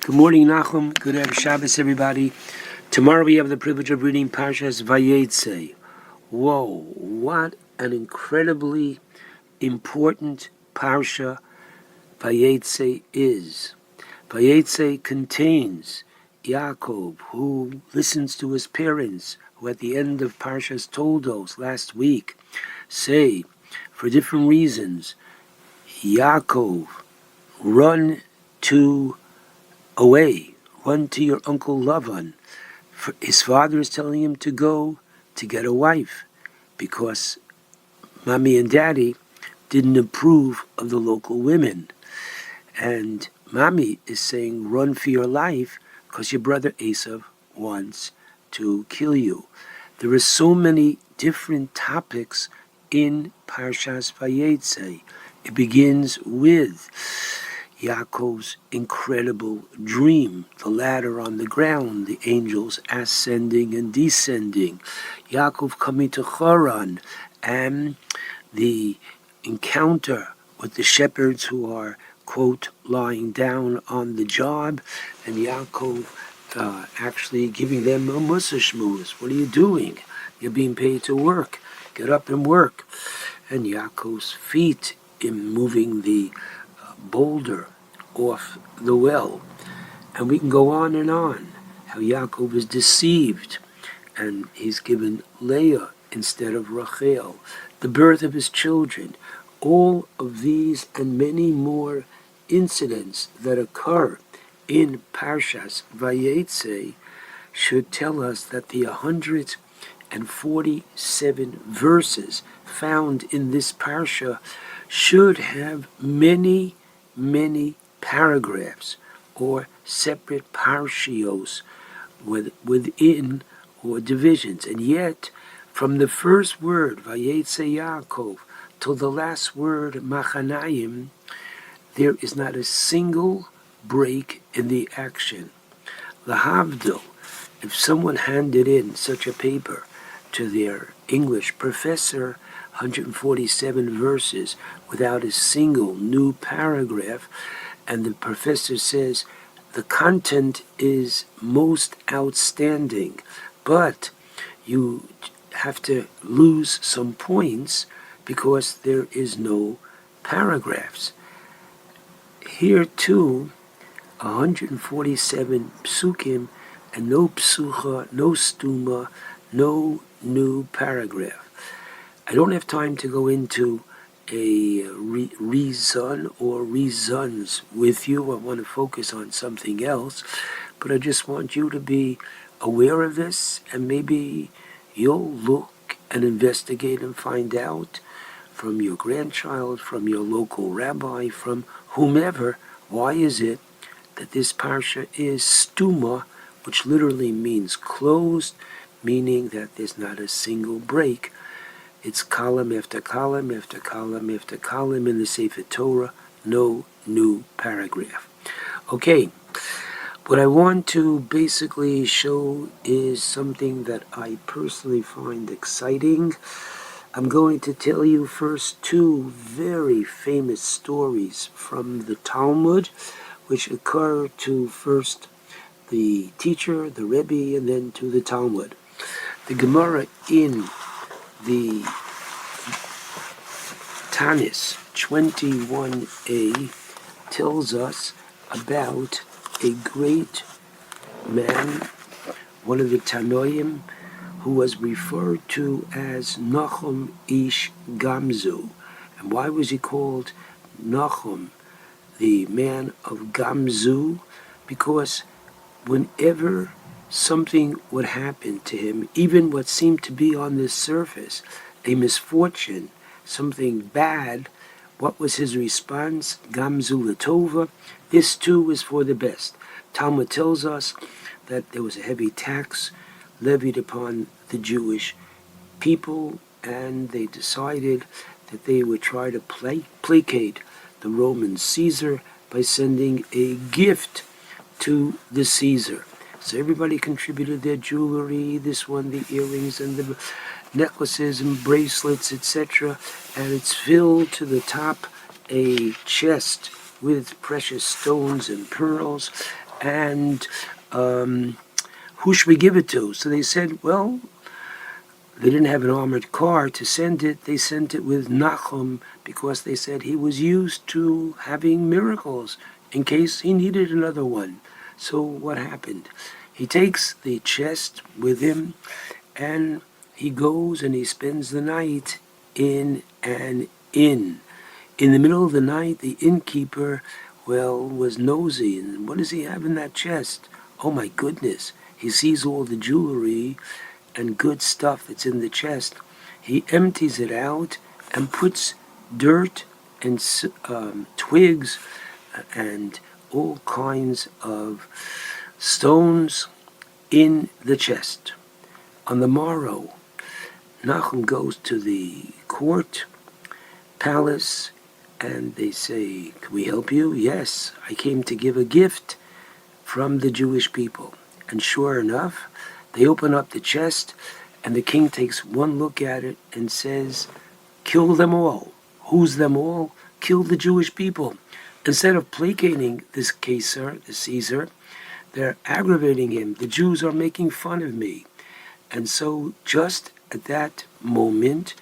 Good morning, Nachum. Good Shabbos, everybody. Tomorrow we have the privilege of reading Parshas Vayeitzei. Whoa, what an incredibly important Parsha Vayeitzei is. Vayeitzei contains Yaakov, who listens to his parents, who at the end of Parshas Toldos last week say, for different reasons, Yaakov, run to your uncle Lavan. His father is telling him to go to get a wife because mommy and daddy didn't approve of the local women. And mommy is saying, run for your life because your brother Esav wants to kill you. There are so many different topics in Parshas Vayeitzei. It begins with Yaakov's incredible dream, the ladder on the ground, the angels ascending and descending, Yaakov coming to Haran, and the encounter with the shepherds who are, quote, lying down on the job, and Yaakov actually giving them a mussar shmuz. What are you doing? You're being paid to work. Get up and work. And Yaakov's feet in moving the boulder off the well. And we can go on and on. How Yaakov is deceived and he's given Leah instead of Rachel. The birth of his children. All of these and many more incidents that occur in Parshas Vayeitzei should tell us that the 147 verses found in this parsha should have many paragraphs or separate parshios within or divisions. And yet, from the first word, Vayeitzei Yaakov, till the last word, Machanayim, there is not a single break in the action. Lahavdil, if someone handed in such a paper to their English professor, 147 verses without a single new paragraph, and the professor says the content is most outstanding, but you have to lose some points because there is no paragraphs. Here too, 147 psukim and no psucha, no stuma, no new paragraph. I don't have time to go into a reason or reasons with you. I want to focus on something else, but I just want you to be aware of this, and maybe you'll look and investigate and find out from your grandchild, from your local rabbi, from whomever, why is it that this parsha is stuma, which literally means closed, meaning that there's not a single break. It's column after column after column after column in the Sefer Torah, no new paragraph. Okay, what I want to basically show is something that I personally find exciting. I'm going to tell you first two very famous stories from the Talmud, which occur to first the teacher, the Rebbe, and then to the Talmud. The Gemara in the Tanis 21a tells us about a great man, one of the Tanoim, who was referred to as Nachum Ish Gamzu. And why was he called Nachum, the man of Gamzu? Because whenever something would happen to him, even what seemed to be on the surface, a misfortune, something bad, what was his response? Gamzu Latova. This too is for the best. Talmud tells us that there was a heavy tax levied upon the Jewish people, and they decided that they would try to placate the Roman Caesar by sending a gift to the Caesar. So everybody contributed their jewelry, this one, the earrings and the necklaces and bracelets, etc. And it's filled to the top a chest with precious stones and pearls. and who should we give it to? So they said, well, they didn't have an armored car to send it. They sent it with Nachum because they said he was used to having miracles in case he needed another one. So what happened? He takes the chest with him and he goes and he spends the night in an inn. In the middle of the night, the innkeeper, was nosy. And what does he have in that chest? Oh my goodness. He sees all the jewelry and good stuff that's in the chest. He empties it out and puts dirt and twigs and all kinds of stones in the chest. On the morrow, Nachum goes to the court, palace, and they say, can we help you? Yes, I came to give a gift from the Jewish people. And sure enough, they open up the chest, and the king takes one look at it and says, kill them all. Who's them all? Kill the Jewish people. Instead of placating this the Caesar, they're aggravating him. The Jews are making fun of me. And so just at that moment,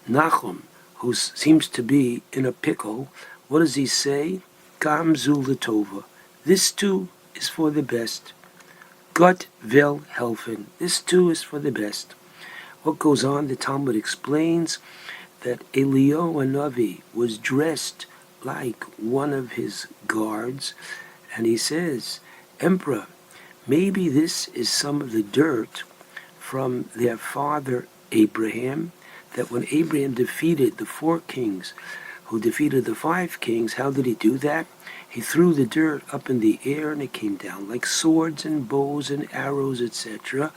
Nachum, who seems to be in a pickle, what does he say? Gam zu l'tova. This too is for the best. Gott will helfen. This too is for the best. What goes on? The Talmud explains that Eliyahu Hanavi was dressed like one of his guards, and he says, Emperor, maybe this is some of the dirt from their father Abraham, that when Abraham defeated the 4 kings who defeated the 5 kings, how did he do that? He threw the dirt up in the air and it came down like swords and bows and arrows, etc.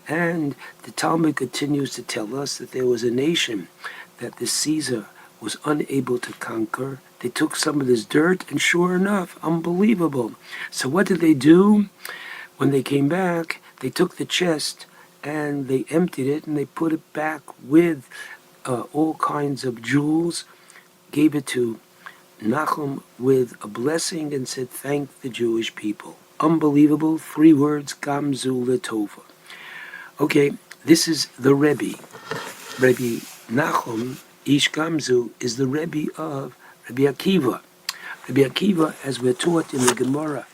And the Talmud continues to tell us that there was a nation that the Caesar was unable to conquer. They took some of this dirt, and sure enough, unbelievable. So what did they do? When they came back, they took the chest and they emptied it and they put it back with all kinds of jewels, gave it to Nachum with a blessing and said, thank the Jewish people. Unbelievable. 3 words, Gamzu Letova. Okay, this is the Rebbe. Rebbe Nachum Ish Gamzu is the Rebbe of Rabbi Akiva. Rabbi Akiva, as we're taught in the Gemara,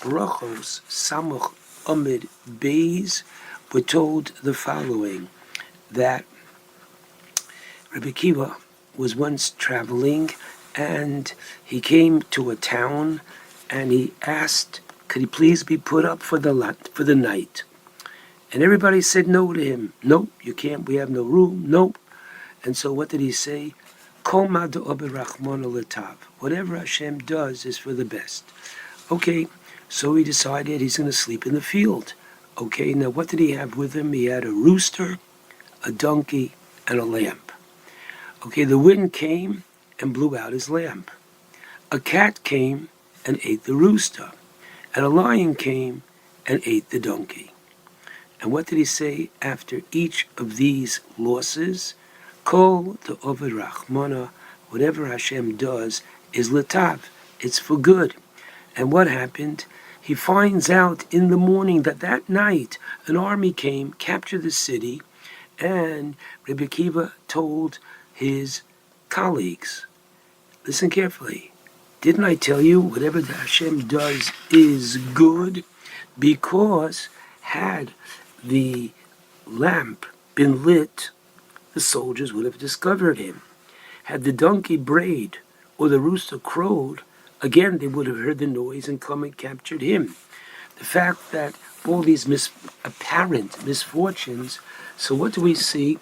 Brachos Samuch Amid Beis, we're told the following, that Rabbi Akiva was once traveling and he came to a town and he asked, could he please be put up for the night? And everybody said no to him. Nope, you can't, we have no room, nope. And so what did he say? Kol ma da'ober Rachmana l'tav. Whatever Hashem does is for the best. Okay, so he decided he's going to sleep in the field. Okay, now what did he have with him? He had a rooster, a donkey, and a lamp. Okay, the wind came and blew out his lamp. A cat came and ate the rooster. And a lion came and ate the donkey. And what did he say after each of these losses? Kol da'over Rachmana, whatever Hashem does is letav, it's for good. And what happened? He finds out in the morning that night an army came, captured the city, and Rabbi Akiva told his colleagues, listen carefully, didn't I tell you whatever the Hashem does is good? Because had the lamp been lit, the soldiers would have discovered him. Had the donkey brayed or the rooster crowed, again they would have heard the noise and come and captured him. The fact that all these apparent misfortunes, so what do we see?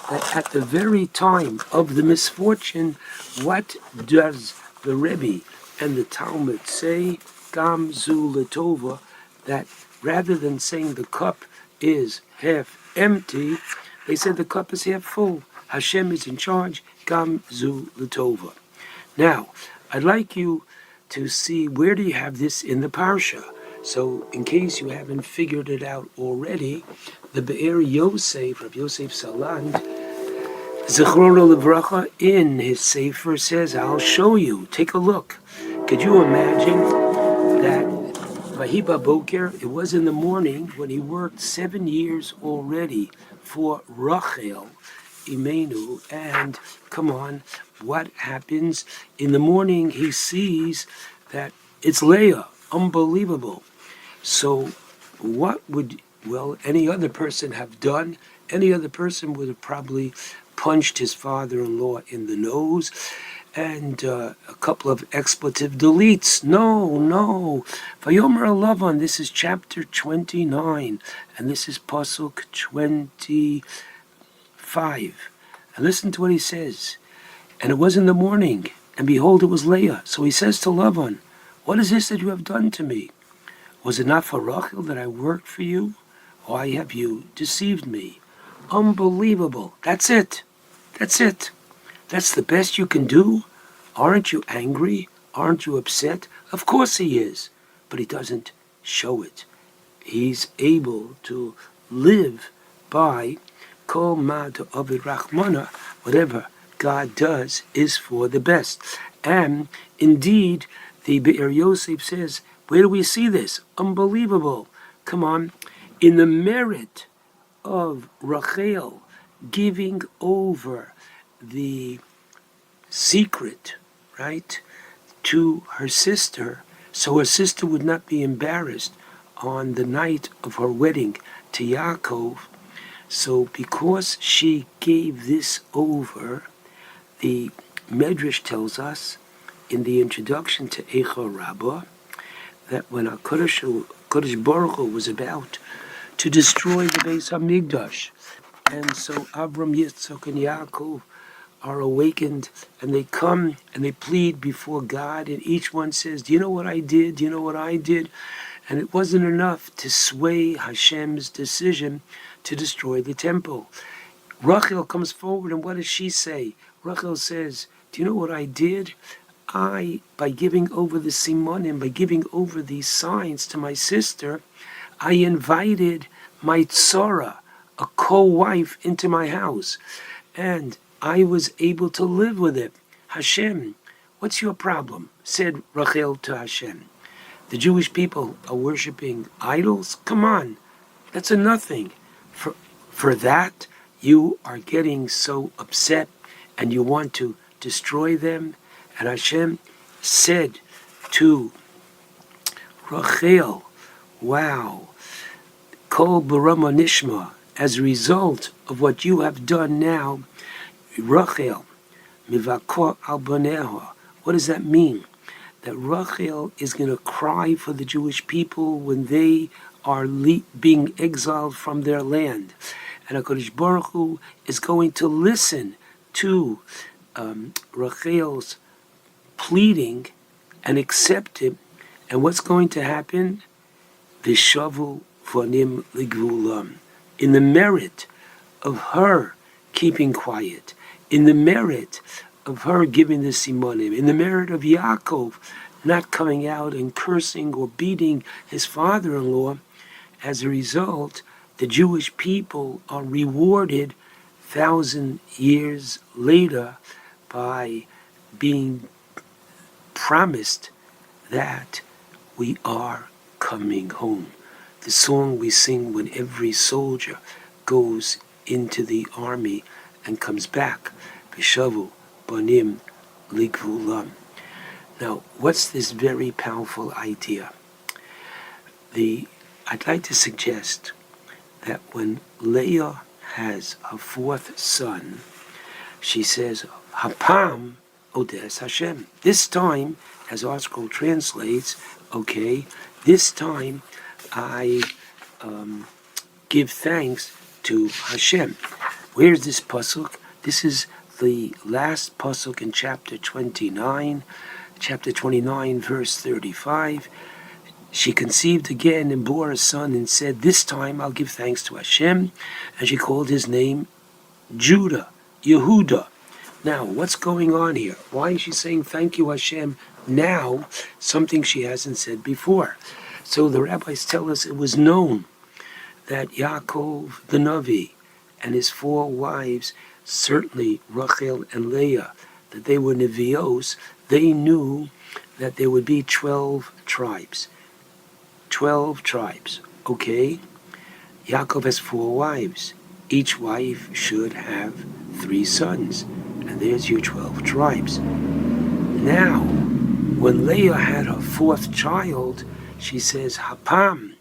That at the very time of the misfortune, what does the Rebbe and the Talmud say? Gam zu letova, that rather than saying the cup is half empty, they said the cup is half full. Hashem is in charge. Gam zu letova. Now, I'd like you to see where do you have this in the parsha. So, in case you haven't figured it out already, the Be'er Yosef, Rabbi Yosef Saland, Zichrono Livracha, in his Sefer says, I'll show you. Take a look. Could you imagine that Vahiba Boker, it was in the morning when he worked 7 years already for Rachel, Imenu, and come on, what happens? In the morning he sees that it's Leah, unbelievable. So what would, any other person have done? Any other person would have probably punched his father-in-law in the nose, and a couple of expletive deletes. No. Vayomer Lavan, this is chapter 29, and this is Pasuk 25. And listen to what he says. And it was in the morning, and behold, it was Leah. So he says to Lavan, what is this that you have done to me? Was it not for Rachel that I worked for you? Why have you deceived me? Unbelievable. That's it. That's the best you can do? Aren't you angry? Aren't you upset? Of course he is, but he doesn't show it. He's able to live by Kol Ma Ovid Rachmana. Whatever God does is for the best. And indeed, the Be'er Yosef says, where do we see this? Unbelievable. Come on. In the merit of Rachel giving over the secret, right, to her sister, so her sister would not be embarrassed on the night of her wedding to Yaakov. So because she gave this over, the Medrash tells us in the introduction to Eicha Rabbah that when Kodesh Baruch Hu was about to destroy the Beis Hamikdash, and so Avram, Yitzchak, and Yaakov are awakened, and they come and they plead before God, and each one says, do you know what I did? Do you know what I did? And it wasn't enough to sway Hashem's decision to destroy the temple. Rachel comes forward, and what does she say? Rachel says, do you know what I did? By giving over the simonim, by giving over these signs to my sister, I invited my tzara, a co-wife, into my house, and I was able to live with it. Hashem, what's your problem? Said Rachel to Hashem. The Jewish people are worshiping idols? Come on, that's a nothing. For that, you are getting so upset and you want to destroy them. And Hashem said to Rachel, wow, Kol Barama Nishma, as a result of what you have done now, Rachel, Mivakor al Baneha. What does that mean? That Rachel is going to cry for the Jewish people when they are being exiled from their land. And HaKadosh Baruch Hu is going to listen to Rachel's pleading and accept it. And what's going to happen? Vishavu Vanim Ligvulam. In the merit of her keeping quiet, in the merit of her giving the simonim, in the merit of Yaakov not coming out and cursing or beating his father-in-law, as a result, the Jewish people are rewarded 1,000 years later by being promised that we are coming home. The song we sing when every soldier goes into the army and comes back. Vishavu Banim Ligvulam. Now, what's this very powerful idea? I'd like to suggest that when Leah has her fourth son, she says, Hapam Odes Hashem. This time, as our scroll translates, okay, this time I give thanks to Hashem. Where's this pasuk? This is the last pasuk in chapter 29, verse 35. She conceived again and bore a son and said, this time I'll give thanks to Hashem. And she called his name Judah, Yehuda. Now, what's going on here? Why is she saying thank you Hashem now, something she hasn't said before? So the rabbis tell us it was known that Yaakov the Navi and his 4 wives, certainly Rachel and Leah, that they were Nevios. They knew that there would be 12 tribes. 12 tribes. Okay, Yaakov has 4 wives. Each wife should have 3 sons. And there's your 12 tribes. Now, when Leah had her 4th child, she says, Hapam,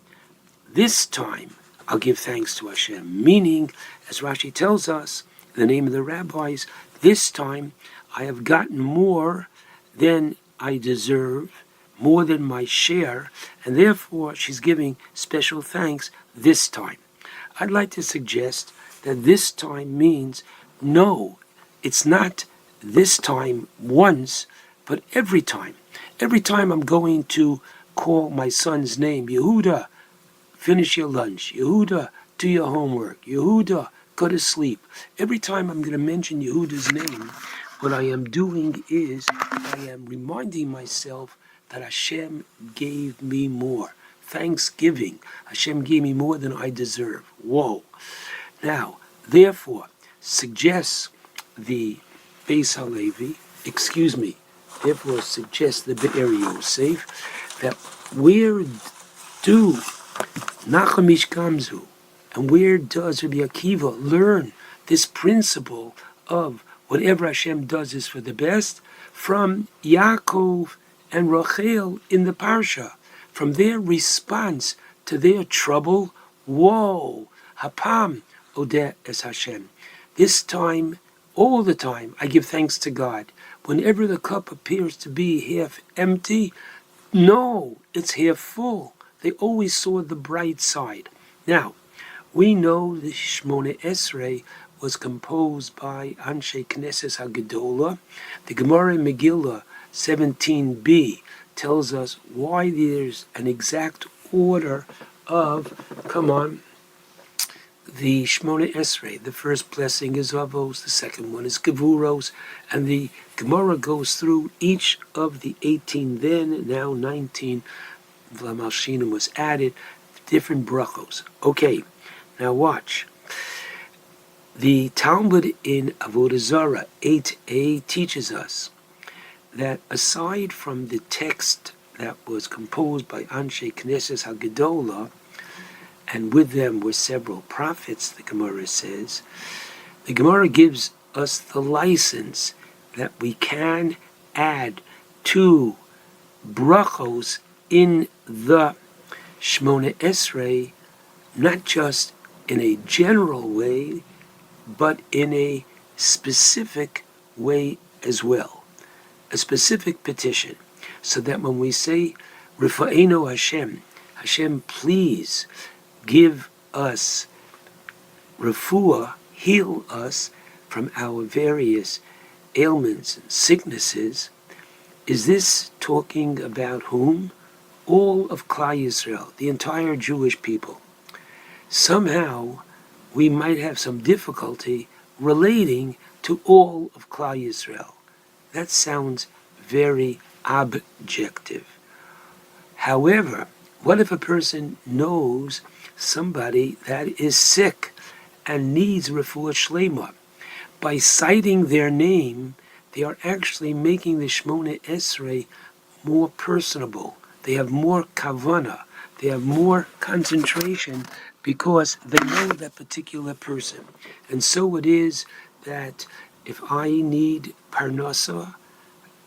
this time I'll give thanks to Hashem. Meaning, as Rashi tells us, in the name of the rabbis, this time I have gotten more than I deserve, more than my share, and therefore she's giving special thanks this time. I'd like to suggest that this time means, no, it's not this time once, but every time. Every time I'm going to call my son's name, Yehuda, finish your lunch. Yehuda, do your homework. Yehuda, go to sleep. Every time I'm going to mention Yehuda's name, what I am doing is I am reminding myself that Hashem gave me more. Thanksgiving. Hashem gave me more than I deserve. Whoa. Now, therefore, suggests the therefore suggests the Be'er Yosef that where do Nachum Gamzu and where does Rabbi Akiva learn this principle of whatever Hashem does is for the best? From Yaakov and Rachel in the Parsha, from their response to their trouble. Whoa, Hapam Odeh es Hashem. This time, all the time, I give thanks to God. Whenever the cup appears to be half empty, no, it's half full. They always saw the bright side. Now, we know the Shmoneh Esrei was composed by Anshe Knesses HaGedolah. The Gemara in Megillah 17b tells us why there's an exact order of, the Shmoneh Esrei. The first blessing is Avos, the second one is Gevuros, and the Gemara goes through each of the 18 then, now 19, Vlamalshinim was added, different brachos. Okay, now watch. The Talmud in Avodah Zarah 8a teaches us that aside from the text that was composed by Anshe Knesses HaGedolah, and with them were several prophets, the Gemara says, the Gemara gives us the license that we can add 2 brachos in the Shmoneh Esrei, not just in a general way, but in a specific way as well. A specific petition. So that when we say, Rifa'enu Hashem, Hashem, please give us refuah, heal us from our various ailments and sicknesses, is this talking about whom? All of Klal Yisrael, the entire Jewish people. Somehow, we might have some difficulty relating to all of Klal Yisrael. That sounds very objective. However, what if a person knows somebody that is sick and needs refuah shlema? By citing their name, they are actually making the Shmoneh Esrei more personable. They have more kavana. They have more concentration because they know that particular person. And so it is that if I need parnasa,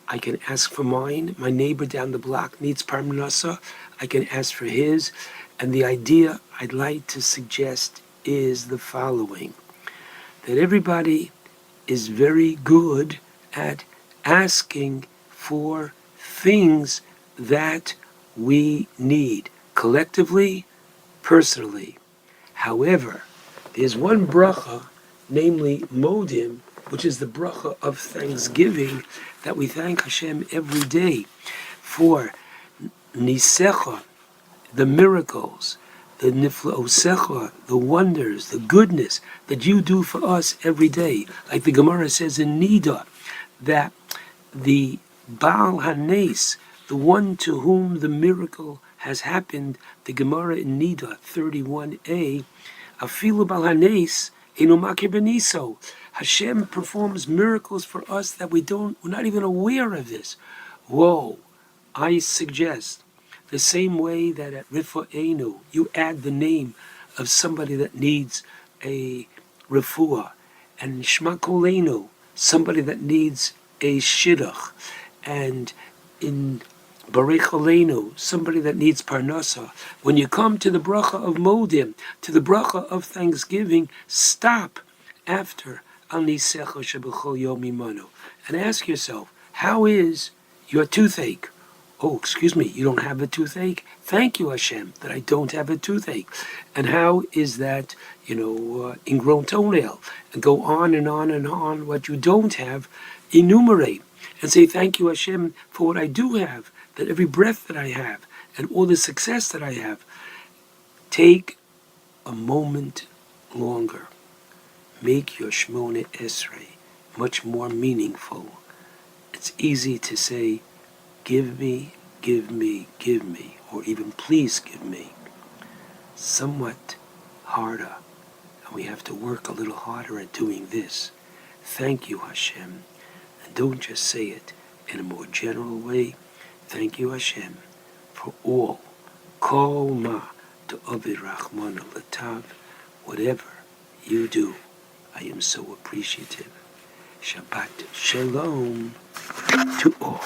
I can ask for mine. My neighbor down the block needs parnasa, I can ask for his. And the idea I'd like to suggest is the following, that everybody is very good at asking for things that we need, collectively, personally. However, there's one bracha, namely modim, which is the bracha of thanksgiving, that we thank Hashem every day for nisecha, the miracles, the niflaosecha, the wonders, the goodness that you do for us every day. Like the Gemara says in Nida, that the Baal Hanes, the one to whom the miracle has happened, the Gemara in Nida 31a, Afilu Baal Hanes, Eno Makir Beniso. Hashem performs miracles for us that we're not even aware of this. Whoa, I suggest The same way that at Rifo'enu, you add the name of somebody that needs a refuah, and Shma Kolenu, somebody that needs a shidduch, and in Barech Olenu, somebody that needs parnasa. When you come to the bracha of Modim, to the bracha of Thanksgiving, stop after Al Nisecha Shebechol Yom Imanu and ask yourself, how is your toothache? Oh, excuse me, you don't have a toothache? Thank you, Hashem, that I don't have a toothache. And how is that, ingrown toenail? And go on and on and on. What you don't have, enumerate. And say, thank you, Hashem, for what I do have, that every breath that I have, and all the success that I have. Take a moment longer. Make your Shmona Esrei much more meaningful. It's easy to say, give me, give me, give me, or even please give me. Somewhat harder, and we have to work a little harder at doing this. Thank you, Hashem. And don't just say it in a more general way. Thank you, Hashem, for all. Kol ma to Ovid Rachmana Latav. Whatever you do, I am so appreciative. Shabbat Shalom to all.